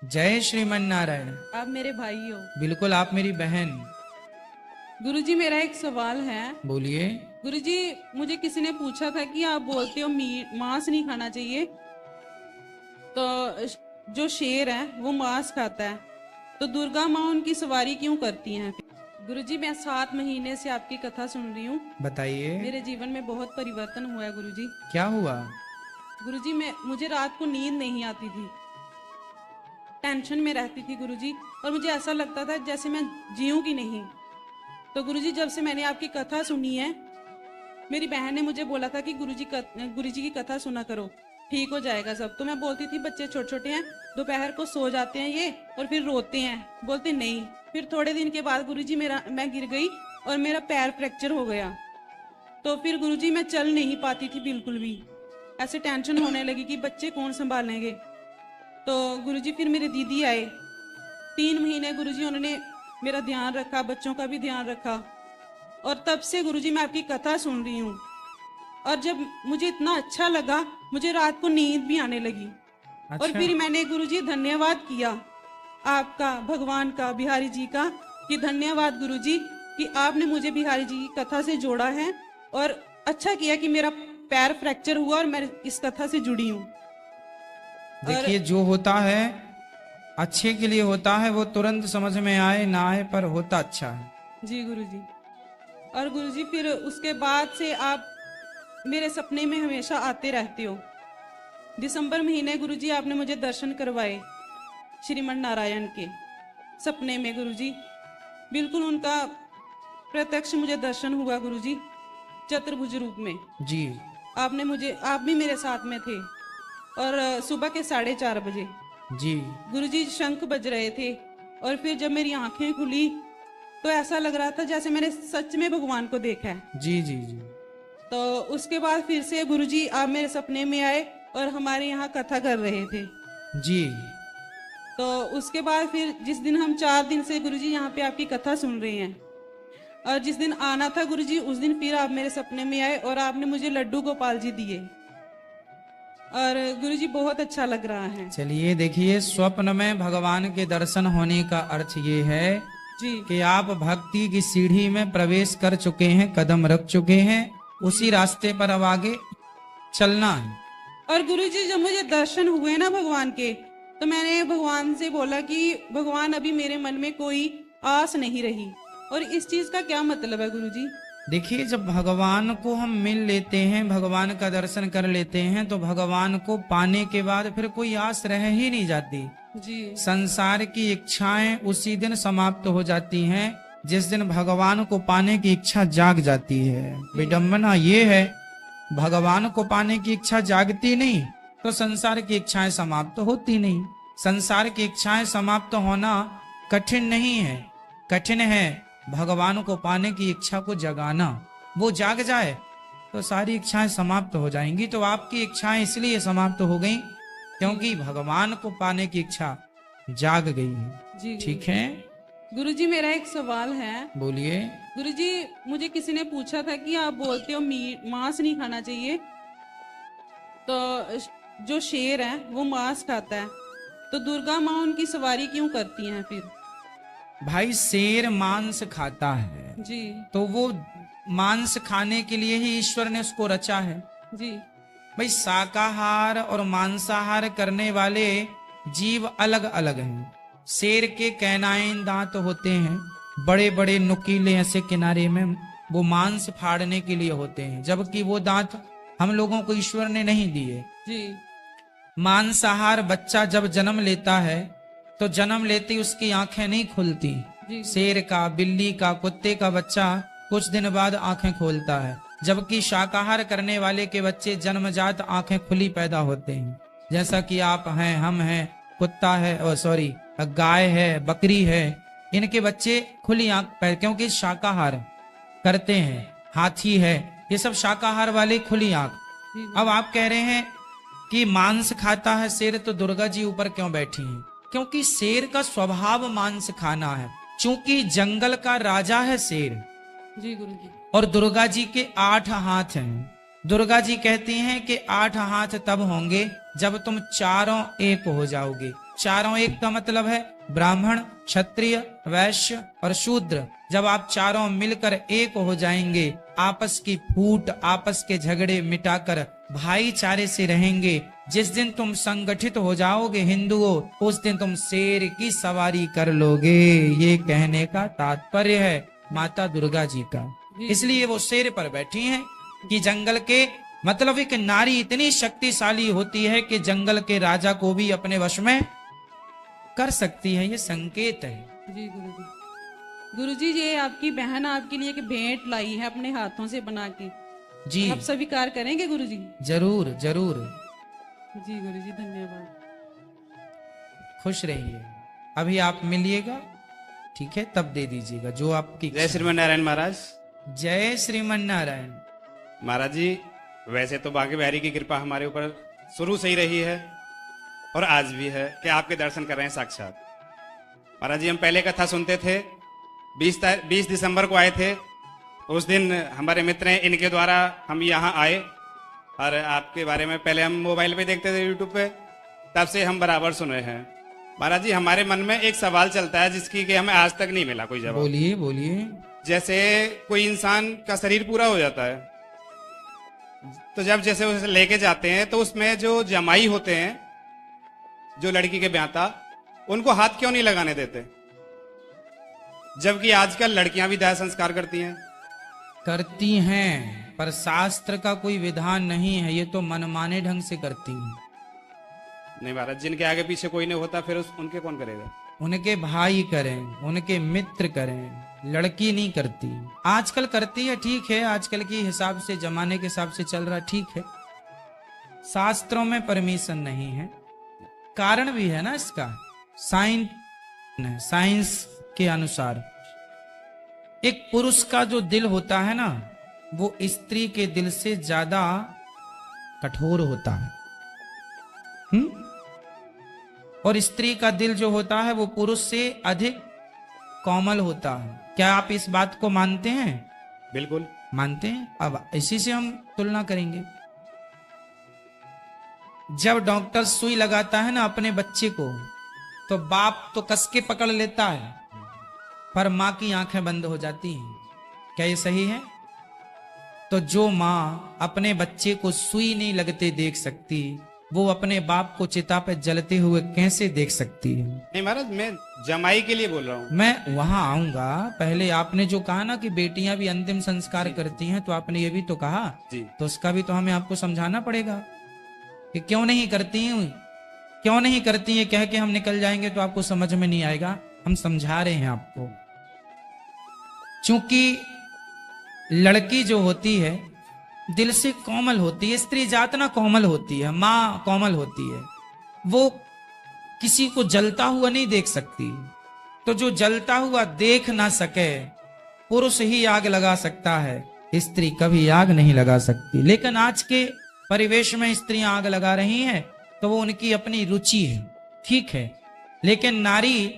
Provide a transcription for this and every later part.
जय श्रीमन नारायण। आप मेरे भाई हो। बिल्कुल, आप मेरी बहन। गुरुजी मेरा एक सवाल है। बोलिए। गुरुजी मुझे किसी ने पूछा था कि आप बोलते हो मीट मांस नहीं खाना चाहिए, तो जो शेर है वो मांस खाता है, तो दुर्गा माँ उनकी सवारी क्यों करती हैं? गुरुजी मैं 7 महीने से आपकी कथा सुन रही हूँ। बताइए, मेरे जीवन में बहुत परिवर्तन हुआ है गुरुजी। क्या हुआ? गुरुजी मुझे रात को नींद नहीं आती थी, टेंशन में रहती थी गुरुजी, और मुझे ऐसा लगता था जैसे मैं जीऊंगी नहीं। तो गुरुजी जब से मैंने आपकी कथा सुनी है, मेरी बहन ने मुझे बोला था कि गुरुजी की कथा सुना करो, ठीक हो जाएगा सब। तो मैं बोलती थी बच्चे छोटे छोटे हैं, दोपहर को सो जाते हैं ये और फिर रोते हैं, बोलते नहीं। फिर थोड़े दिन के बाद गुरुजी मैं गिर गई और मेरा पैर फ्रैक्चर हो गया। तो फिर गुरुजी मैं चल नहीं पाती थी बिल्कुल भी, ऐसे टेंशन होने लगी कि बच्चे कौन संभालेंगे। तो गुरुजी फिर मेरे दीदी आए, 3 महीने गुरुजी उन्होंने मेरा ध्यान रखा, बच्चों का भी ध्यान रखा, और तब से गुरुजी मैं आपकी कथा सुन रही हूँ। और जब मुझे इतना अच्छा लगा, मुझे रात को नींद भी आने लगी। अच्छा। और फिर मैंने गुरुजी धन्यवाद किया आपका, भगवान का, बिहारी जी का, कि धन्यवाद गुरुजी कि आपने मुझे बिहारी जी की कथा से जोड़ा है, और अच्छा किया कि मेरा पैर फ्रैक्चर हुआ और मैं इस कथा से जुड़ी हूँ। देखिए, जो होता है अच्छे के लिए होता है, वो तुरंत समझ में आए ना आए, पर होता अच्छा है। जी गुरुजी। और गुरुजी फिर उसके बाद से आप मेरे सपने में हमेशा आते रहते हो। दिसंबर महीने गुरुजी आपने मुझे दर्शन करवाए श्रीमन नारायण के सपने में गुरुजी, बिल्कुल उनका प्रत्यक्ष मुझे दर्शन हुआ गुरुजी, चतुर्भुज रूप में। जी। आप भी मेरे साथ में थे, और सुबह के 4:30 बजे जी। गुरुजी शंख बज रहे थे, और फिर जब मेरी आंखें खुली तो ऐसा लग रहा था जैसे मैंने सच में भगवान को देखा है। जी। जी। जी। तो उसके बाद फिर से गुरुजी आप मेरे सपने में आए और हमारे यहाँ कथा कर रहे थे। जी। तो उसके बाद फिर जिस दिन हम 4 दिन से गुरुजी यहाँ पे आपकी कथा सुन रहे हैं, और जिस दिन आना था गुरुजी उस दिन फिर आप मेरे सपने में आए और आपने मुझे लड्डू गोपाल जी दिए, और गुरुजी बहुत अच्छा लग रहा है। चलिए, देखिए, स्वप्न में भगवान के दर्शन होने का अर्थ ये है जी कि आप भक्ति की सीढ़ी में प्रवेश कर चुके हैं, कदम रख चुके हैं, उसी रास्ते पर अब आगे चलना है। और गुरुजी जब मुझे दर्शन हुए ना भगवान के, तो मैंने भगवान से बोला कि भगवान अभी मेरे मन में कोई आस नहीं रही। और इस चीज का क्या मतलब है गुरुजी? देखिए, जब भगवान को हम मिल लेते हैं, भगवान का दर्शन कर लेते हैं, तो भगवान को पाने के बाद फिर कोई आस रह ही नहीं जाती। जी संसार की इच्छाएं उसी दिन समाप्त हो जाती हैं जिस दिन भगवान को पाने की इच्छा जाग जाती है। विडंबना ये है, भगवान को पाने की इच्छा जागती नहीं तो संसार की इच्छाएं समाप्त होती नहीं। संसार की इच्छाएं समाप्त होना कठिन नहीं है, कठिन है भगवान को पाने की इच्छा को जगाना। वो जाग जाए तो सारी इच्छाएं समाप्त हो जाएंगी। तो आपकी इच्छाएं इसलिए समाप्त हो गई क्योंकि भगवान को पाने की इच्छा जाग गई है। जी ठीक है, गुरुजी मेरा एक सवाल है। बोलिए। गुरुजी मुझे किसी ने पूछा था कि आप बोलते हो मांस नहीं खाना चाहिए, तो जो शेर है वो मांस खाता है, तो दुर्गा माँ उनकी सवारी क्यों करती हैं फिर? भाई, शेर मांस खाता है जी तो वो मांस खाने के लिए ही ईश्वर ने उसको रचा है। जी भाई, शाकाहार और मांसाहार करने वाले जीव अलग अलग हैं। शेर के कैनाइन दांत होते हैं, बड़े बड़े नुकीले ऐसे किनारे में, वो मांस फाड़ने के लिए होते हैं, जबकि वो दांत हम लोगों को ईश्वर ने नहीं दिए। जी मांसाहार बच्चा जब जन्म लेता है तो जन्म लेते ही उसकी आंखें नहीं खुलती। जी शेर का, बिल्ली का, कुत्ते का बच्चा कुछ दिन बाद आंखें खोलता है, जबकि शाकाहार करने वाले के बच्चे जन्मजात आंखें खुली पैदा होते हैं। जैसा कि आप हैं, हम हैं, कुत्ता है, और सॉरी गाय है, बकरी है, इनके बच्चे खुली आंख क्योंकि शाकाहार करते हैं। हाथी है, ये सब शाकाहार वाले खुली आंख। जी अब आप कह रहे हैं कि मांस खाता है शेर, तो दुर्गा जी ऊपर क्यों बैठी हैं? क्योंकि शेर का स्वभाव मांस खाना है, चूंकि जंगल का राजा है शेर। जी गुरुजी। और दुर्गा जी के 8 हाथ हैं। दुर्गा जी कहती हैं कि 8 हाथ तब होंगे जब तुम चारों एक हो जाओगे। चारों एक का मतलब है ब्राह्मण, क्षत्रिय, वैश्य और शूद्र। जब आप चारों मिलकर एक हो जाएंगे, आपस की फूट, आपस के झगड़े मिटाकर भाईचारे से रहेंगे, जिस दिन तुम संगठित हो जाओगे हिंदुओं, उस दिन तुम शेर की सवारी कर लोगे। ये कहने का तात्पर्य है माता दुर्गा जी का। इसलिए वो शेर पर बैठी हैं कि जंगल के, मतलब एक नारी इतनी शक्तिशाली होती है कि जंगल के राजा को भी अपने वश में कर सकती है। ये संकेत है। जी गुरुजी। गुरुजी, ये आपकी बहन आपके लिए एक भेंट लाई है अपने हाथों से बना के, जी आप स्वीकार करेंगे गुरुजी? जरूर जरूर। जी गुरुजी, धन्यवाद। खुश रहिए। अभी आप मिलिएगा, ठीक है, तब दे दीजिएगा जो आपकी। जय श्रीमन नारायण महाराज। जय श्रीमन नारायण। महाराज जी, वैसे तो बांके बिहारी की कृपा हमारे ऊपर शुरू से ही रही है और आज भी है कि आपके दर्शन कर रहे हैं साक्षात। महाराज जी, हम पहले कथा सुनते थे, 20 दिसंबर को आए थे। उस दिन हमारे मित्र हैं, इनके द्वारा हम यहाँ आए और आपके बारे में पहले हम मोबाइल पे देखते थे, यूट्यूब पे, तब से हम बराबर सुन रहे हैं। महाराज जी, हमारे मन में एक सवाल चलता है जिसकी कि हमें आज तक नहीं मिला कोई जवाब। बोलिए बोलिए। जैसे कोई इंसान का शरीर पूरा हो जाता है, तो जब जैसे उसे लेके जाते हैं तो उसमें जो जमाई होते हैं, जो लड़की के ब्याता, उनको हाथ क्यों नहीं लगाने देते, जबकि आजकल लड़कियां भी दाह संस्कार करती हैं? करती हैं, पर शास्त्र का कोई विधान नहीं है, ये तो मनमाने ढंग से करती हैं। नहीं महाराज, जिनके आगे पीछे कोई नहीं होता फिर उनके कौन करेगा? उनके भाई करें, उनके मित्र करें, लड़की नहीं करती। आजकल करती है, ठीक है, आजकल के हिसाब से, जमाने के हिसाब से चल रहा, ठीक है। शास्त्रों में परमिशन नहीं है। कारण भी है ना इसका, साइंस के अनुसार एक पुरुष का जो दिल होता है ना, वो स्त्री के दिल से ज्यादा कठोर होता है। और स्त्री का दिल जो होता है वो पुरुष से अधिक कोमल होता है। क्या आप इस बात को मानते हैं? बिल्कुल मानते हैं। अब इसी से हम तुलना करेंगे। जब डॉक्टर सुई लगाता है ना अपने बच्चे को, तो बाप तो कस के पकड़ लेता है, पर मां की आंखें बंद हो जाती हैं। क्या ये सही है? तो जो मां अपने बच्चे को सुई नहीं लगते देख सकती, वो अपने बाप को चिता पे जलते हुए कैसे देख सकती है? नहीं महाराज, मैं जमाई के लिए बोल रहा हूँ। मैं वहां आऊंगा। पहले आपने जो कहा ना कि बेटियां भी अंतिम संस्कार करती हैं, तो आपने ये भी तो कहा जी। तो उसका भी तो हमें आपको समझाना पड़ेगा कि क्यों नहीं करती हैं, क्यों नहीं करती हैं। कह के हम निकल जाएंगे तो आपको समझ में नहीं आएगा। हम समझा रहे हैं आपको। चूंकि लड़की जो होती है दिल से कोमल होती है, स्त्री जात ना कोमल होती है, माँ कोमल होती है, वो किसी को जलता हुआ नहीं देख सकती। तो जो जलता हुआ देख ना सके, पुरुष ही आग लगा सकता है, स्त्री कभी आग नहीं लगा सकती। लेकिन आज के परिवेश में स्त्रियां आग लगा रही हैं, तो वो उनकी अपनी रुचि है, ठीक है। लेकिन नारी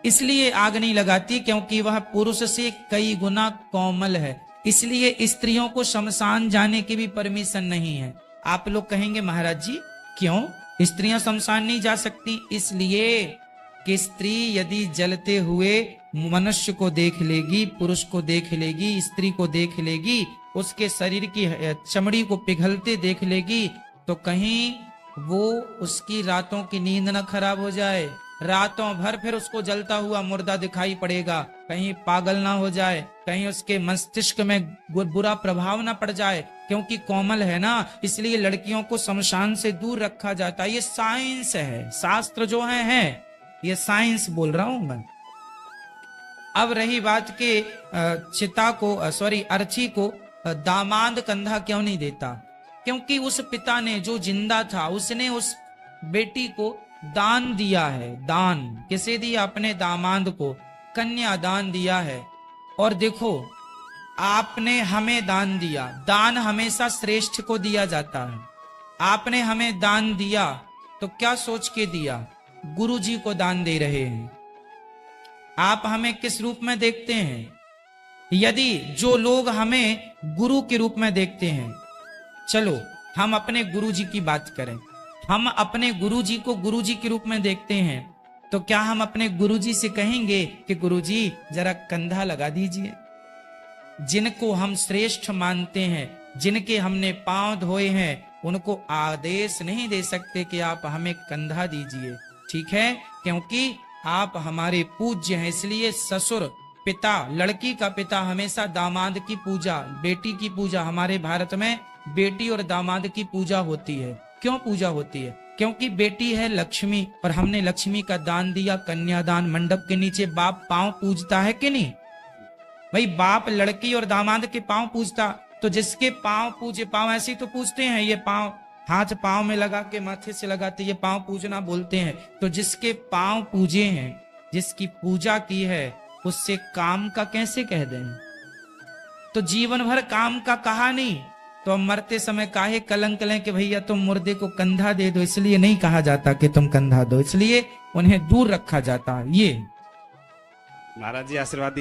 इसलिए आग नहीं लगाती क्योंकि वह पुरुष से कई गुना कोमल है। इसलिए स्त्रियों को शमशान जाने की भी परमिशन नहीं है। आप लोग कहेंगे महाराज जी क्यों स्त्रियां शमशान नहीं जा सकती? इसलिए कि स्त्री यदि जलते हुए मनुष्य को देख लेगी, पुरुष को देख लेगी, स्त्री को देख लेगी, उसके शरीर की चमड़ी को पिघलते देख लेगी, तो कहीं वो उसकी रातों की नींद न खराब हो जाए, रातों भर फिर उसको जलता हुआ मुर्दा दिखाई पड़ेगा, कहीं पागल ना हो जाए, कहीं उसके मस्तिष्क में बुरा प्रभाव ना पड़ जाए, क्योंकि कोमल है ना। इसलिए लड़कियों को शमशान से दूर रखा जाता है। ये साइंस है, शास्त्र जो है ये साइंस बोल रहा हूं मैं। अब रही बात के चिता को अर्थी को दामाद कंधा क्यों नहीं देता? क्योंकि उस पिता ने जो जिंदा था, उसने उस बेटी को दान दिया है। दान किसे दिया? अपने दामाद को कन्या दान दिया है। और देखो, आपने हमें दान दिया, दान हमेशा श्रेष्ठ को दिया जाता है। आपने हमें दान दिया तो क्या सोच के दिया? गुरु जी को दान दे रहे हैं। आप हमें किस रूप में देखते हैं? यदि जो लोग हमें गुरु के रूप में देखते हैं, चलो हम अपने गुरु जी की बात करें। हम अपने गुरुजी को गुरुजी के रूप में देखते हैं, तो क्या हम अपने गुरुजी से कहेंगे कि गुरुजी जरा कंधा लगा दीजिए? जिनको हम श्रेष्ठ मानते हैं, जिनके हमने पांव धोए हैं, उनको आदेश नहीं दे सकते कि आप हमें कंधा दीजिए, ठीक है? क्योंकि आप हमारे पूज्य हैं। इसलिए ससुर पिता, लड़की का पिता हमेशा दामाद की पूजा, बेटी की पूजा, हमारे भारत में बेटी और दामाद की पूजा होती है। क्यों पूजा होती है? क्योंकि बेटी है लक्ष्मी, और हमने लक्ष्मी का दान दिया, कन्यादान। मंडप के नीचे बाप पांव पूजता है कि नहीं? भाई बाप लड़की और दामाद के पांव पूजता, तो जिसके पांव पूजे, पांव ऐसे तो पूजते हैं, ये पांव हाथ पांव में लगा के माथे से लगाते, ये पांव पूजना बोलते हैं। तो जिसके पांव पूजे हैं, जिसकी पूजा की है, उससे काम का कैसे कह दें? तो जीवन भर काम का कहा नहीं, तो हम मरते समय काहे कलंक लें कि भैया तुम मुर्दे को कंधा दे दो? इसलिए नहीं कहा जाता कि तुम कंधा दो, इसलिए उन्हें दूर रखा जाता। ये महाराज जी आशीर्वाद